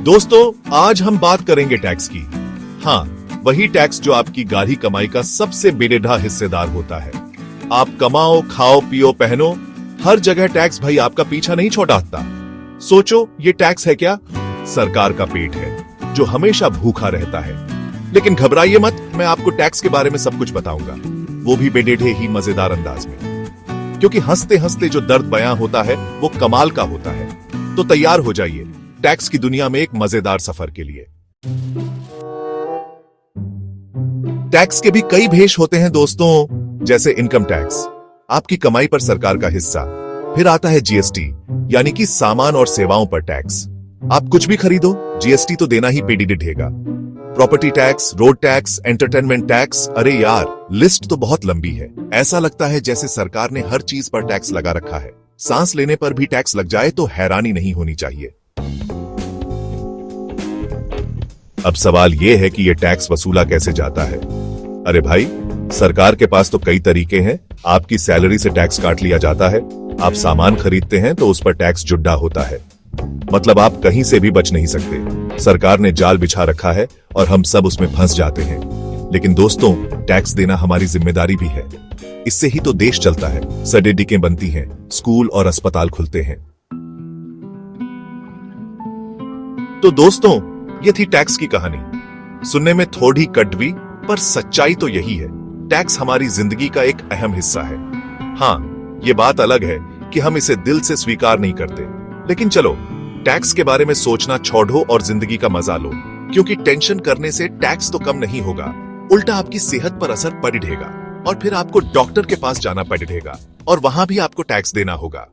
दोस्तों, आज हम बात करेंगे टैक्स की। हाँ, वही टैक्स जो आपकी गाढ़ी कमाई का सबसे बेडेढ़ा हिस्सेदार होता है। आप कमाओ, खाओ, पियो, पहनो, हर जगह टैक्स भाई आपका पीछा नहीं छोड़ाता। सोचो, ये टैक्स है क्या? सरकार का पेट है जो हमेशा भूखा रहता है। लेकिन घबराइए मत, मैं आपको टैक्स के बारे में सब कुछ बताऊंगा, वो भी बेडेढ़े ही मजेदार अंदाज में। क्योंकि हंसते हंसते जो दर्द बयां होता है वो कमाल का होता है। तो तैयार हो जाइए टैक्स की दुनिया में एक मजेदार सफर के लिए। टैक्स के भी कई भेष होते हैं दोस्तों, जैसे इनकम टैक्स, आपकी कमाई पर सरकार का हिस्सा। फिर आता है जीएसटी, यानी कि सामान और सेवाओं पर टैक्स। आप कुछ भी खरीदो, जीएसटी तो देना ही पेडी ढेगा। Property tax, road tax, entertainment tax, अरे यार, लिस्ट तो बहुत लंबी है। ऐसा लगता है जैसे सरकार ने हर चीज पर टैक्स लगा रखा है। सांस लेने पर भी टैक्स लग जाए तो हैरानी नहीं होनी चाहिए। अब सवाल यह है कि यह टैक्स वसूला कैसे जाता है। अरे भाई, सरकार के पास तो कई तरीके हैं। आपकी सैलरी से टैक्स काट लिया जाता है। आप सामान खरीदते हैं तो उस पर टैक्स जुड्डा होता है। मतलब आप कहीं से भी बच नहीं सकते। सरकार ने जाल बिछा रखा है और हम सब उसमें फंस जाते हैं। लेकिन दोस्तों, टैक्स देना हमारी जिम्मेदारी भी है। इससे ही तो देश चलता है, सड़कें बनती हैं, स्कूल और अस्पताल खुलते हैं। तो दोस्तों, ये थी टैक्स की कहानी। सुनने में थोड़ी कड़वी, पर सच्चाई तो यही है। टैक्स हमारी जिंदगी का एक अहम हिस्सा है। हाँ, ये बात अलग है कि हम इसे दिल से स्वीकार नहीं करते। लेकिन चलो, टैक्स के बारे में सोचना छोड़ो और जिंदगी का मजा लो। क्योंकि टेंशन करने से टैक्स तो कम नहीं होगा, उल्टा आपकी सेहत पर असर पड़ेगा और फिर आपको डॉक्टर के पास जाना पड़ेगा और वहां भी आपको टैक्स देना होगा।